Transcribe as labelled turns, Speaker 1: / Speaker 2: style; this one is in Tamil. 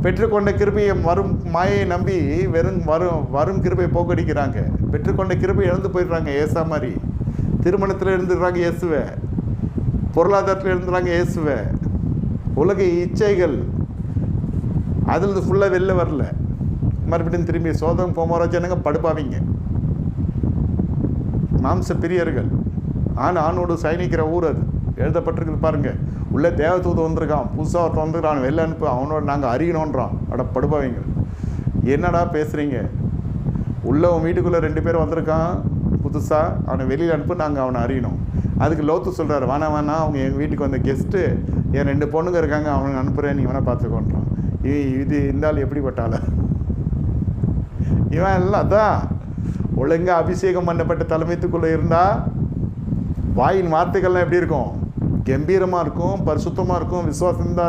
Speaker 1: பெற்றுக்கொண்ட கிருபையை வரும் மாயை நம்பி வரும் கிருபையை போக்கடிக்கிறாங்க. பெற்றுக்கொண்ட கிருபை இழந்து போயிடுறாங்க. ஏசா மாதிரி திருமணத்தில் இருந்துடுறாங்க இயேசுவை, பொருளாதாரத்தில் இருந்துடுறாங்க இயேசுவை, உலக இச்சைகள் அதில் ஃபுல்லாக வெளில வரல. மறுபடியும் திரும்பி சோதம் போமோரா ஜனங்க படுப்பாவீங்க, மாம்ச பிரியர்கள். ஆணோடு சயனிக்கிற ஊர் அது எழுதப்பட்டிருக்குது பாருங்க. உள்ளே தேவதூது வந்திருக்கான், புதுசாக ஒருத்தன் வந்துருக்கான், வெளில அனுப்பு, அவனோட நாங்கள் அறியணுன்றான். படுப்பாவீங்க, என்னடா பேசுகிறீங்க? உள்ளே உன் வீட்டுக்குள்ளே 2 பேர் வந்திருக்கான் புதுசாக, அவனை வெளியில் அனுப்பு, நாங்கள் அவனை அறியணும். அதுக்கு லோத்து சொல்கிறார், வேணாம் அவங்க எங்கள் வீட்டுக்கு வந்த கெஸ்ட்டு, என் 2 பொண்ணுங்க இருக்காங்க, அவனுக்கு அனுப்புகிறேன், நீ வேணால் பார்த்துக்கோன்றான். இது இருந்தாலும் எப்படிப்பட்டால இவன் எல்லாம் அதான் ஒழுங்காக அபிஷேகம் பண்ணப்பட்ட தலைமைத்துக்குள்ளே இருந்தால் வாயின் வார்த்தைகள்லாம் எப்படி இருக்கும்? கம்பீரமாக இருக்கும், பரிசுத்தமாக இருக்கும், விசுவாசம் தான்